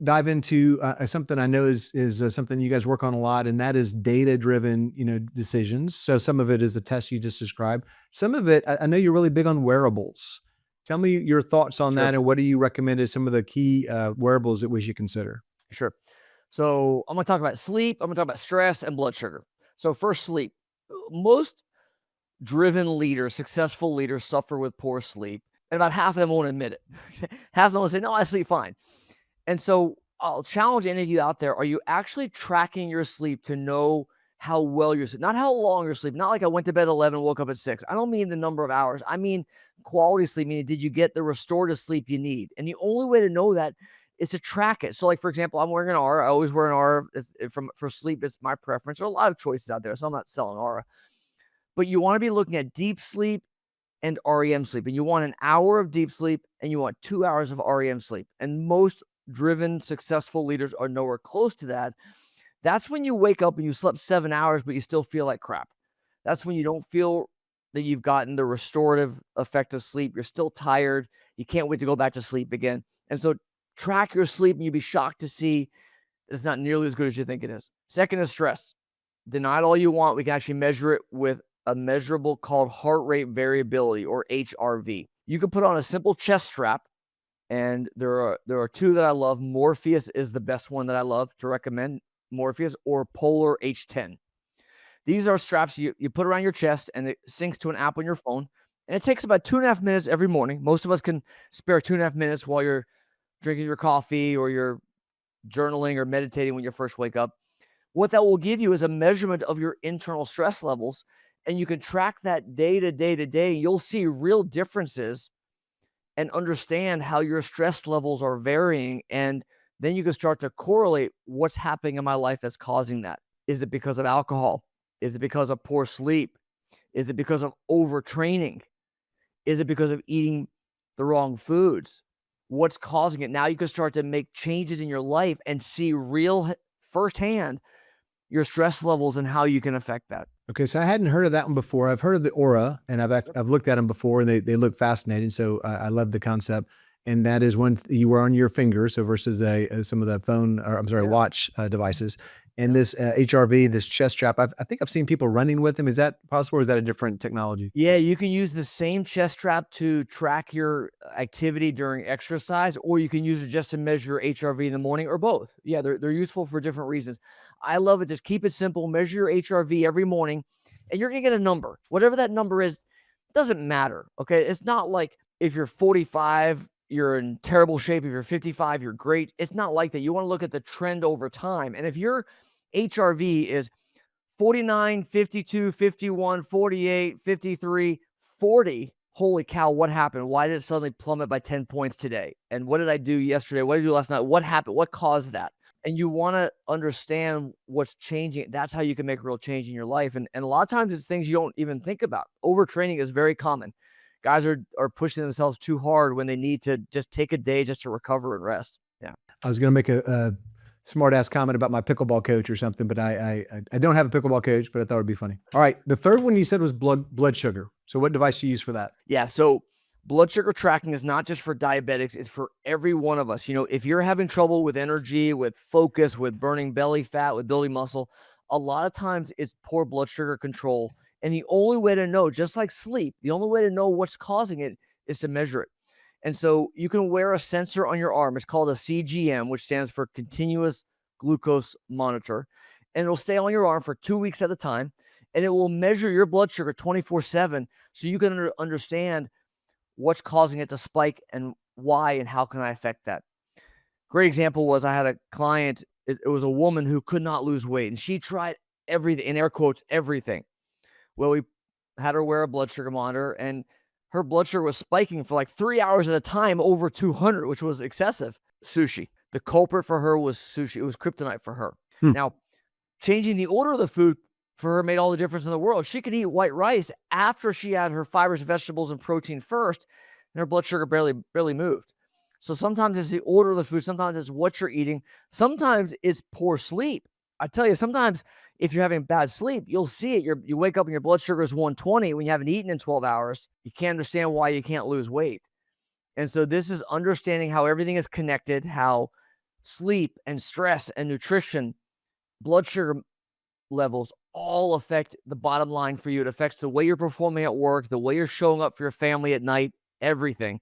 dive into something I know is something you guys work on a lot, and that is data-driven, decisions. So some of it is the test you just described. Some of it, I know you're really big on wearables. Tell me your thoughts on Sure. that, and what do you recommend as some of the key wearables that we should consider? Sure. So I'm going to talk about sleep. I'm going to talk about stress and blood sugar. So first, sleep. Most driven leaders, successful leaders, suffer with poor sleep, and about half of them won't admit it. Half of them will say, "No, I sleep fine." And so I'll challenge any of you out there: are you actually tracking your sleep to know how well you're sleeping? Not how long you're sleeping. Not like I went to bed at 11, woke up at 6. I don't mean the number of hours. I mean quality sleep. Meaning, did you get the restorative sleep you need? And the only way to know that is to track it. So, like for example, I'm wearing an Aura. I always wear an Aura for sleep. It's my preference. There are a lot of choices out there, so I'm not selling Aura. But you want to be looking at deep sleep and REM sleep. And you want an hour of deep sleep and you want 2 hours of REM sleep. And most driven, successful leaders are nowhere close to that. That's when you wake up and you slept 7 hours, but you still feel like crap. That's when you don't feel that you've gotten the restorative effect of sleep. You're still tired. You can't wait to go back to sleep again. And so track your sleep and you'll be shocked to see it's not nearly as good as you think it is. Second is stress. Deny it all you want. We can actually measure it with a measurable called heart rate variability, or HRV. You can put on a simple chest strap, and there are two that I love. Morpheus is the best one that I love to recommend, Morpheus or Polar H10. These are straps you put around your chest, and it syncs to an app on your phone, and it takes about 2.5 minutes every morning. Most of us can spare 2.5 minutes while you're drinking your coffee or you're journaling or meditating when you first wake up. What that will give you is a measurement of your internal stress levels, and you can track that day to day to day. You'll see real differences and understand how your stress levels are varying. And then you can start to correlate what's happening in my life that's causing that. Is it because of alcohol? Is it because of poor sleep? Is it because of overtraining? Is it because of eating the wrong foods? What's causing it? Now you can start to make changes in your life and see real firsthand your stress levels and how you can affect that. Okay, so I hadn't heard of that one before. I've heard of the Aura, and I've looked at them before, and they look fascinating. So I love the concept. And that is when you wear on your finger, so versus some of the phone, or I'm sorry, Yeah. watch devices. And this HRV, this chest strap, I think I've seen people running with them. Is that possible, or is that a different technology? Yeah, you can use the same chest strap to track your activity during exercise, or you can use it just to measure HRV in the morning, or both. Yeah, they're useful for different reasons. I love it. Just keep it simple. Measure your HRV every morning, and you're gonna get a number. Whatever that number is, doesn't matter. Okay, it's not like if you're 45, you're in terrible shape. If you're 55, you're great. It's not like that. You want to look at the trend over time, and if you're HRV is 49, 52, 51, 48, 53, 40. Holy cow, what happened? Why did it suddenly plummet by 10 points today? And what did I do yesterday? What did I do last night? What happened? What caused that? And you want to understand what's changing. That's how you can make real change in your life. And a lot of times it's things you don't even think about. Overtraining is very common. Guys are pushing themselves too hard when they need to just take a day just to recover and rest. Yeah. I was going to make a smart ass comment about my pickleball coach or something, but I don't have a pickleball coach, but I thought it'd be funny. All right. The third one you said was blood sugar. So what device do you use for that? Yeah. So blood sugar tracking is not just for diabetics. It's for every one of us. You know, if you're having trouble with energy, with focus, with burning belly fat, with building muscle, a lot of times it's poor blood sugar control. And the only way to know, just like sleep, the only way to know what's causing it is to measure it. And so you can wear a sensor on your arm. It's called a CGM, which stands for continuous glucose monitor. And it'll stay on your arm for 2 weeks at a time. And it will measure your blood sugar 24/7 so you can understand what's causing it to spike and why and how can I affect that. Great example was I had a client, it was a woman who could not lose weight. And she tried everything, in air quotes, everything. Well, we had her wear a blood sugar monitor, and her blood sugar was spiking for like 3 hours at a time over 200, which was excessive. Sushi. The culprit for her was sushi. It was kryptonite for her. Now, changing the order of the food for her made all the difference in the world. She could eat white rice after she had her fibers, vegetables, and protein first, and her blood sugar barely moved. So sometimes it's the order of the food. Sometimes it's what you're eating. Sometimes it's poor sleep. I tell you, sometimes if you're having bad sleep, you'll see it. You wake up and your blood sugar is 120 when you haven't eaten in 12 hours. You can't understand why you can't lose weight. And so this is understanding how everything is connected, how sleep and stress and nutrition, blood sugar levels all affect the bottom line for you. It affects the way you're performing at work, the way you're showing up for your family at night, everything.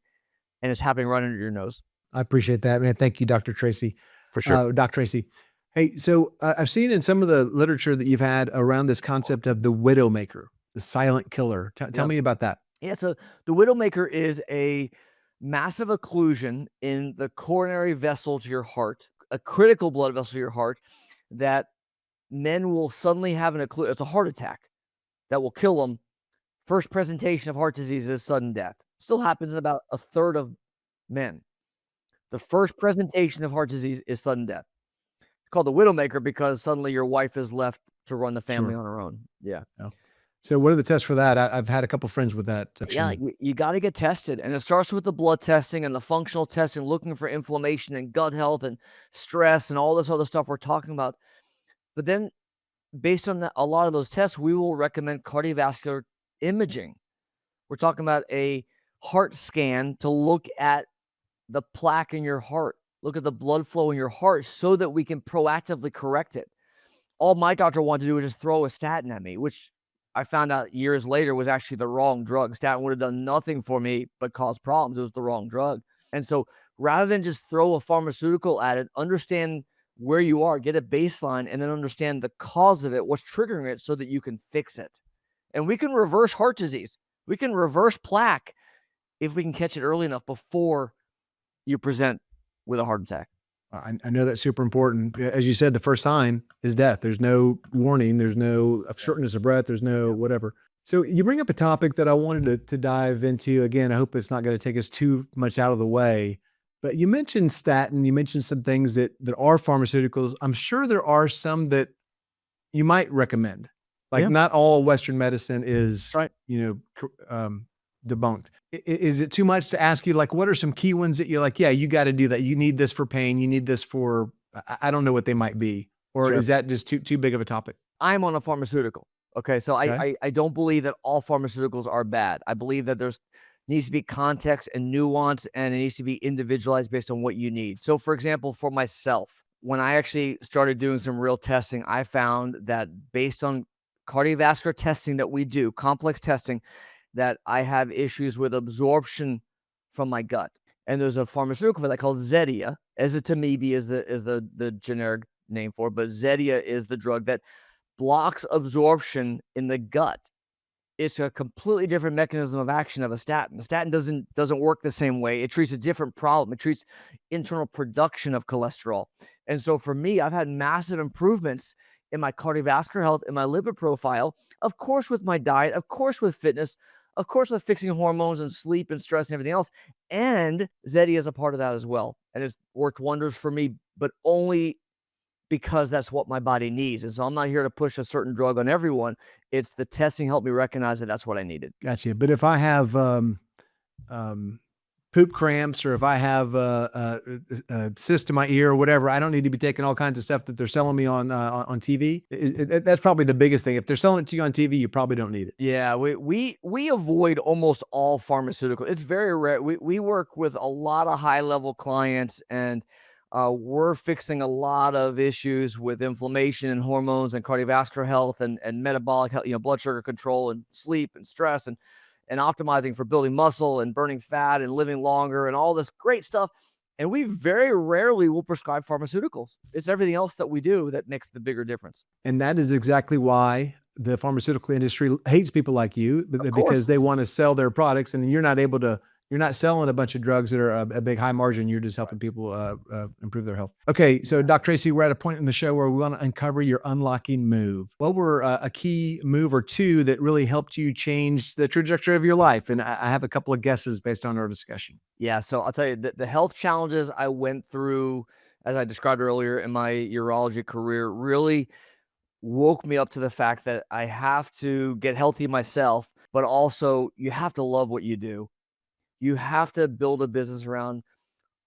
And it's happening right under your nose. I appreciate that, man. Thank you, Dr. Tracy. For sure. Dr. Tracy. Hey, so I've seen in some of the literature that you've had around this concept of the widowmaker, the silent killer. Tell me about that. Yeah, so the widowmaker is a massive occlusion in the coronary vessel to your heart, a critical blood vessel to your heart, that men will suddenly have it's a heart attack that will kill them. First presentation of heart disease is sudden death. Still happens in about a third of men. The first presentation of heart disease is sudden death. It's called the widowmaker because suddenly your wife is left to run the family on her own. Yeah. So what are the tests for that? I've had a couple friends with that. Yeah, you got to get tested. And it starts with the blood testing and the functional testing, looking for inflammation and gut health and stress and all this other stuff we're talking about. But then based on a lot of those tests, we will recommend cardiovascular imaging. We're talking about a heart scan to look at the plaque in your heart, look at the blood flow in your heart so that we can proactively correct it. All my doctor wanted to do was just throw a statin at me, which I found out years later was actually the wrong drug. Statin would have done nothing for me but caused problems. It was the wrong drug. And so rather than just throw a pharmaceutical at it, understand where you are, get a baseline, and then understand the cause of it, what's triggering it so that you can fix it. And we can reverse heart disease. We can reverse plaque if we can catch it early enough before you present with a heart attack. I know that's super important. As you said, the first sign is death. There's no warning. There's no shortness of breath. There's no whatever. So you bring up a topic that I wanted to dive into. Again, I hope it's not going to take us too much out of the way. But you mentioned statin. You mentioned some things that are pharmaceuticals. I'm sure there are some that you might recommend. Like not all Western medicine is, debunked. Is it too much to ask you, like, what are some key ones that you're like, yeah, you got to do that. You need this for pain. You need this for, I don't know what they might be. Or is that just too big of a topic? I'm on a pharmaceutical. Okay. So I don't believe that all pharmaceuticals are bad. I believe that needs to be context and nuance, and it needs to be individualized based on what you need. So for example, for myself, when I actually started doing some real testing, I found that based on cardiovascular testing that we do, complex testing, that I have issues with absorption from my gut. And there's a pharmaceutical for that called Zetia. Ezetimibe is the generic name for it, but Zetia is the drug that blocks absorption in the gut. It's a completely different mechanism of action of a statin. The statin doesn't work the same way. It treats a different problem. It treats internal production of cholesterol. And so for me, I've had massive improvements in my cardiovascular health, in my lipid profile, of course, with my diet, of course, with fitness, of course, with fixing hormones and sleep and stress and everything else. And Zedi is a part of that as well. And it's worked wonders for me, but only because that's what my body needs. And so I'm not here to push a certain drug on everyone. It's the testing helped me recognize that that's what I needed. Gotcha. But if I have um, poop cramps, or if I have a cyst in my ear or whatever, I don't need to be taking all kinds of stuff that they're selling me on TV. That's probably the biggest thing. If they're selling it to you on TV, you probably don't need it. Yeah, we avoid almost all pharmaceutical. It's very rare. We work with a lot of high level clients, and we're fixing a lot of issues with inflammation and hormones and cardiovascular health and metabolic health, blood sugar control and sleep and stress and optimizing for building muscle and burning fat and living longer and all this great stuff. And we very rarely will prescribe pharmaceuticals. It's everything else that we do that makes the bigger difference. And that is exactly why the pharmaceutical industry hates people like you, because they want to sell their products, and you're not selling a bunch of drugs that are a big high margin. You're just helping people improve their health. Okay, so Dr. Tracy, we're at a point in the show where we want to uncover your unlocking move. What were a key move or two that really helped you change the trajectory of your life? And I have a couple of guesses based on our discussion. Yeah, so I'll tell you, the health challenges I went through, as I described earlier in my urology career, really woke me up to the fact that I have to get healthy myself, but also you have to love what you do. You have to build a business around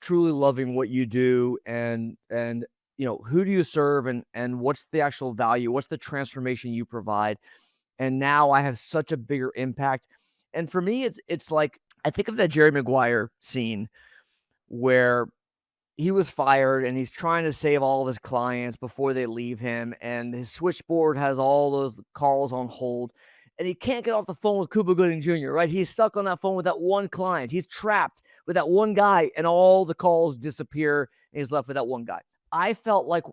truly loving what you do, and who do you serve, and what's the actual value, what's the transformation you provide. And now I have such a bigger impact. And for me, it's like I think of that Jerry Maguire scene where he was fired and he's trying to save all of his clients before they leave him, and his switchboard has all those calls on hold, and he can't get off the phone with Cuba Gooding Jr., right? He's stuck on that phone with that one client. He's trapped with that one guy, and all the calls disappear, and he's left with that one guy. I felt like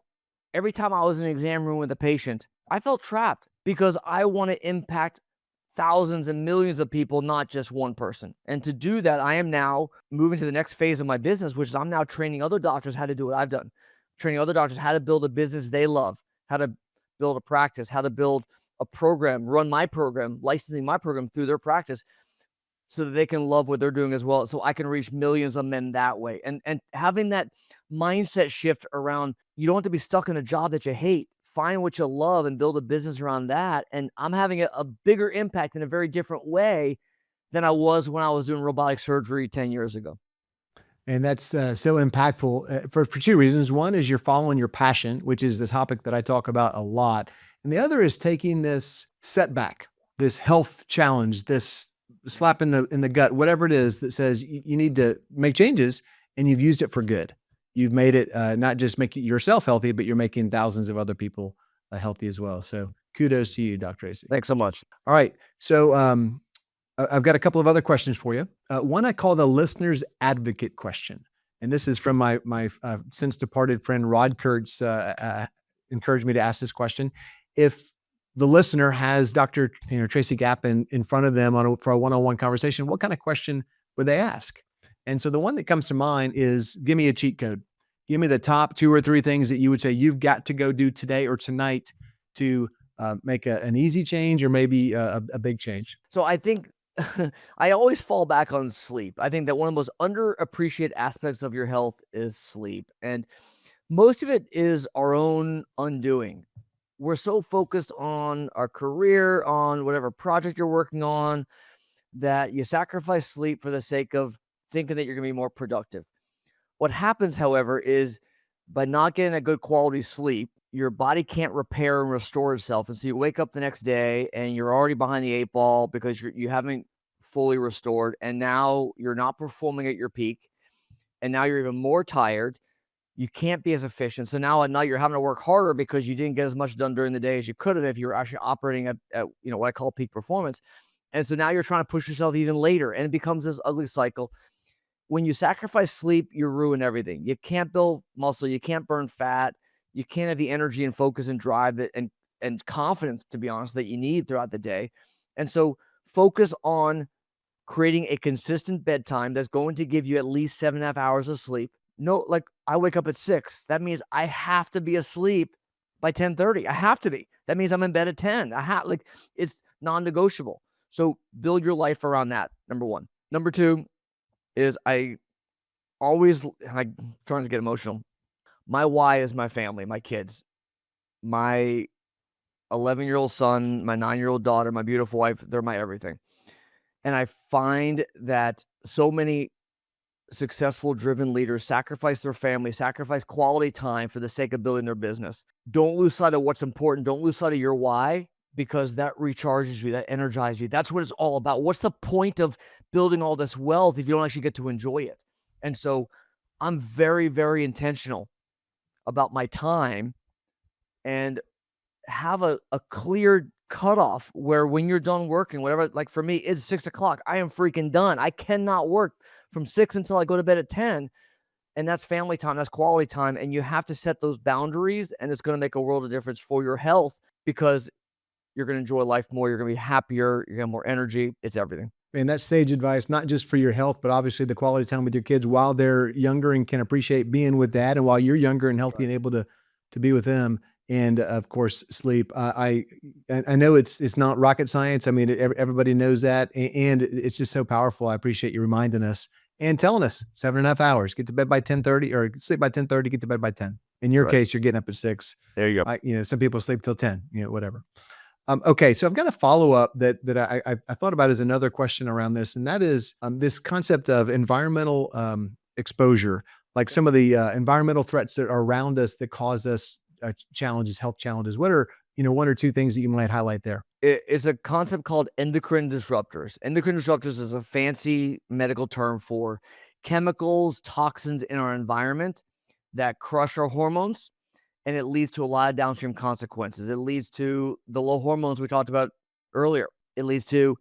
every time I was in an exam room with a patient, I felt trapped because I want to impact thousands and millions of people, not just one person. And to do that, I am now moving to the next phase of my business, which is I'm now training other doctors how to do what I've done. Training other doctors how to build a business they love, how to build a practice, how to build a program, run my program, licensing my program through their practice so that they can love what they're doing as well. So I can reach millions of men that way. And having that mindset shift around, you don't have to be stuck in a job that you hate. Find what you love and build a business around that. And I'm having a bigger impact in a very different way than I was when I was doing robotic surgery 10 years ago. And that's so impactful for two reasons. One is you're following your passion, which is the topic that I talk about a lot. And the other is taking this setback, this health challenge, this slap in the gut, whatever it is that says you need to make changes, and you've used it for good. You've made it not just making yourself healthy, but you're making thousands of other people healthy as well. So kudos to you, Dr. Tracy. Thanks so much. All right. So I've got a couple of other questions for you. One I call the listener's advocate question. And this is from my since departed friend, Rod Kurtz, encouraged me to ask this question. If the listener has Dr. Tracy Gapin in front of them for a one-on-one conversation, what kind of question would they ask? And so the one that comes to mind is, give me a cheat code. Give me the top 2 or 3 things that you would say you've got to go do today or tonight to make an easy change, or maybe a big change. So I think I always fall back on sleep. I think that one of the most underappreciated aspects of your health is sleep. And most of it is our own undoing. We're so focused on our career, on whatever project you're working on, that you sacrifice sleep for the sake of thinking that you're going to be more productive. What happens, however, is by not getting a good quality sleep, your body can't repair and restore itself. And so you wake up the next day and you're already behind the 8 ball because you haven't fully restored. And now you're not performing at your peak. And now you're even more tired. You can't be as efficient. So now at night you're having to work harder because you didn't get as much done during the day as you could have if you were actually operating at what I call peak performance. And so now you're trying to push yourself even later, and it becomes this ugly cycle. When you sacrifice sleep, you ruin everything. You can't build muscle. You can't burn fat. You can't have the energy and focus and drive and confidence, to be honest, that you need throughout the day. And so focus on creating a consistent bedtime that's going to give you at least 7.5 hours of sleep. No, like I wake up at 6. That means I have to be asleep by 10:30. I have to be. That means I'm in bed at 10. It's non-negotiable. So build your life around that. Number one. Number two is I'm trying to get emotional. My why is my family, my kids, my 11-year-old son, my 9-year-old daughter, my beautiful wife. They're my everything. And I find that so many successful, driven leaders sacrifice their family, sacrifice quality time for the sake of building their business. Don't lose sight of what's important. Don't lose sight of your why, because that recharges you, that energizes you. That's what it's all about. What's the point of building all this wealth if you don't actually get to enjoy it? And so I'm very, very intentional about my time and have a clear cutoff where when you're done working, whatever, like for me, it's 6 o'clock. I am freaking done. I cannot work from 6 until I go to bed at 10. And that's family time. That's quality time. And you have to set those boundaries, and it's going to make a world of difference for your health, because you're going to enjoy life more. You're going to be happier. You're going to have more energy. It's everything. And that's sage advice, not just for your health, but obviously the quality time with your kids while they're younger and can appreciate being with dad, and while you're younger and healthy and able to be with them. And of course, sleep. I know it's not rocket science. I mean, everybody knows that, and it's just so powerful. I appreciate you reminding us and telling us 7.5 hours. Get to bed by 10:30, or sleep by 10:30. Get to bed by 10. In your case, you're getting up at 6. There you go. Some people sleep till 10. Whatever. Okay, so I've got a follow up that I thought about as another question around this, and that is this concept of environmental exposure, like some of the environmental threats that are around us that cause us challenges, health challenges. What are one or two things that you might highlight there? It's a concept called endocrine disruptors. Endocrine disruptors is a fancy medical term for chemicals, toxins in our environment that crush our hormones, and it leads to a lot of downstream consequences. It leads to the low hormones we talked about earlier. It leads to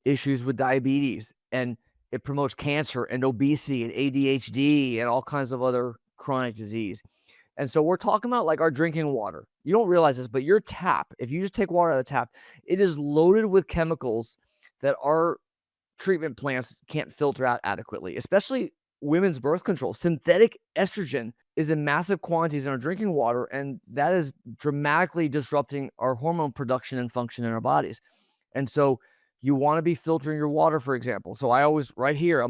issues with diabetes, and it promotes cancer and obesity and ADHD and all kinds of other chronic disease. And so we're talking about like our drinking water. You don't realize this, but your tap, if you just take water out of the tap, it is loaded with chemicals that our treatment plants can't filter out adequately, especially women's birth control. Synthetic estrogen is in massive quantities in our drinking water, and that is dramatically disrupting our hormone production and function in our bodies. And so you want to be filtering your water, for example. So I'm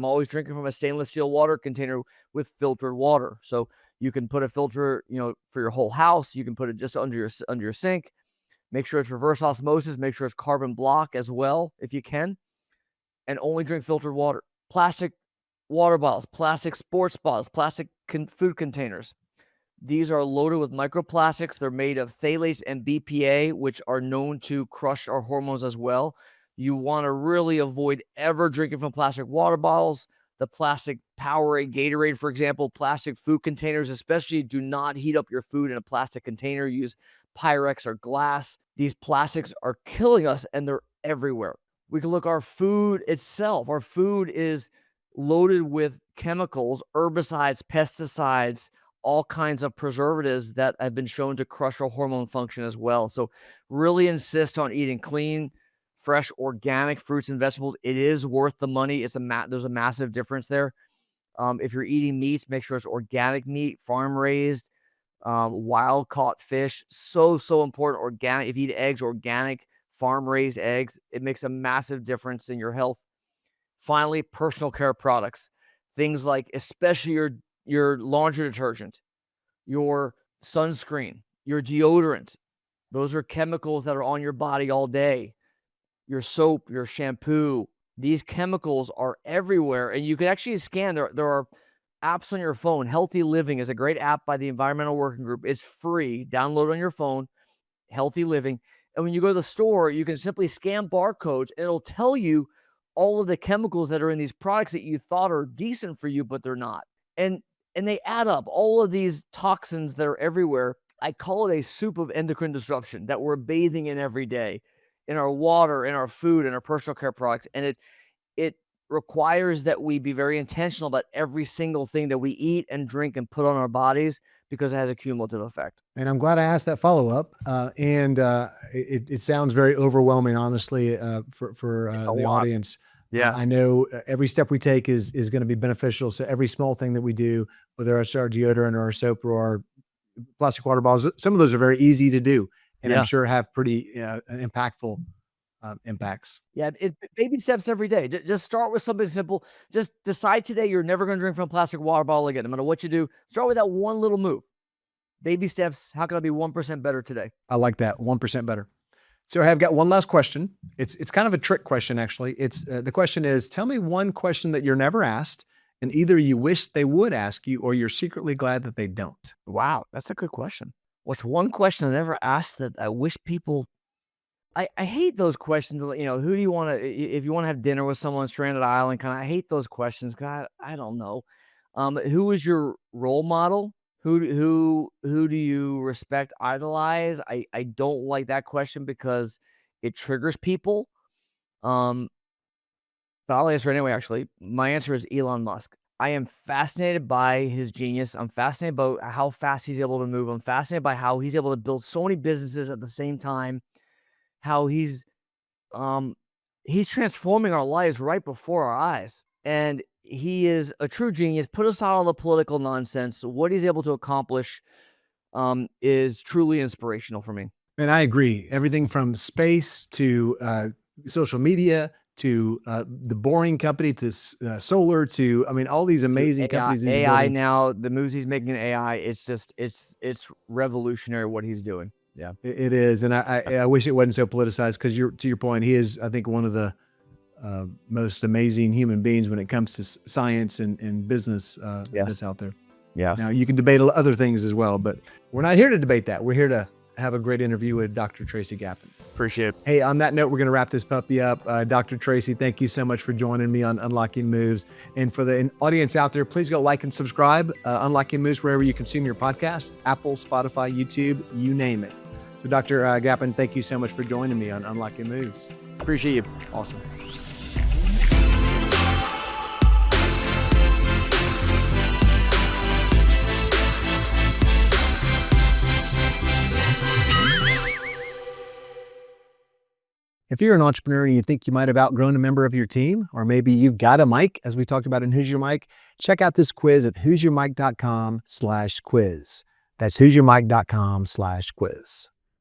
always drinking from a stainless steel water container with filtered water. So you can put a filter, for your whole house. You can put it just under your sink. Make sure it's reverse osmosis. Make sure it's carbon block as well, if you can. And only drink filtered water. Plastic water bottles, plastic sports bottles, plastic food containers. These are loaded with microplastics. They're made of phthalates and BPA, which are known to crush our hormones as well. You want to really avoid ever drinking from plastic water bottles, the plastic Powerade, Gatorade, for example, plastic food containers. Especially do not heat up your food in a plastic container. Use Pyrex or glass. These plastics are killing us, and they're everywhere. We can look at our food itself. Our food is loaded with chemicals, herbicides, pesticides, all kinds of preservatives that have been shown to crush our hormone function as well. So really insist on eating clean, fresh, organic fruits and vegetables. It is worth the money. There's a massive difference there. If you're eating meats, make sure it's organic meat, farm raised, wild caught fish. So important. Organic. If you eat eggs, organic, farm raised eggs, it makes a massive difference in your health. Finally, personal care products, things like especially your laundry detergent, your sunscreen, your deodorant. Those are chemicals that are on your body all day. Your soap, your shampoo, these chemicals are everywhere. And you can actually scan. There are apps on your phone. Healthy Living is a great app by the Environmental Working Group. It's free. Download on your phone, Healthy Living. And when you go to the store, you can simply scan barcodes, and it'll tell you all of the chemicals that are in these products that you thought are decent for you, but they're not. And they add up. All of these toxins that are everywhere, I call it a soup of endocrine disruption that we're bathing in every day, in our water, in our food, in our personal care products. And it requires that we be very intentional about every single thing that we eat and drink and put on our bodies, because it has a cumulative effect. And I'm glad I asked that follow up. It sounds very overwhelming, honestly, for the audience. Yeah. I know every step we take is going to be beneficial. So every small thing that we do, whether it's our deodorant or our soap or our plastic water bottles. Some of those are very easy to do, and I'm Yeah. sure have pretty impactful impacts. Yeah, baby steps every day. Just start with something simple. Just decide today you're never going to drink from a plastic water bottle again. No matter what you do, start with that one little move. Baby steps. How can I be 1% better today? I like that. 1% better. So I have got one last question. It's kind of a trick question, actually. It's the question is, tell me one question that you're never asked, and either you wish they would ask you, or you're secretly glad that they don't. Wow, that's a good question. What's one question I never asked that I wish people? I hate those questions. Who do you want to? If you want to have dinner with someone stranded island, I hate those questions. God, I don't know. Who is your role model? Who do you respect, idolize? I don't like that question because it triggers people. But I'll answer anyway, actually. My answer is Elon Musk. I am fascinated by his genius. I'm fascinated by how fast he's able to move. I'm fascinated by how he's able to build so many businesses at the same time. How he's transforming our lives right before our eyes. And he is a true genius. Put aside all the political nonsense. What he's able to accomplish is truly inspirational for me. And I agree. Everything from space to social media to the Boring Company to solar to, I mean, all these amazing companies. He's AI building. now, the moves he's making in AI, it's revolutionary what he's doing. Yeah. It is. And I wish it wasn't so politicized because to your point, he is, I think, one of the most amazing human beings when it comes to science and business that's out there. Yes. Now, you can debate other things as well, but we're not here to debate that. We're here to have a great interview with Dr. Tracy Gapin. Appreciate it. Hey, on that note, we're going to wrap this puppy up. Dr. Tracy, thank you so much for joining me on Unlocking Moves. And for the audience out there, please go like and subscribe. Unlocking Moves, wherever you consume your podcast, Apple, Spotify, YouTube, you name it. So Dr. Gapin, thank you so much for joining me on Unlocking Moves. Appreciate you. Awesome. If you're an entrepreneur and you think you might have outgrown a member of your team, or maybe you've got a mic, as we talked about in Who's Your Mic, check out this quiz at who'syourmic.com/quiz. That's who'syourmic.com/quiz.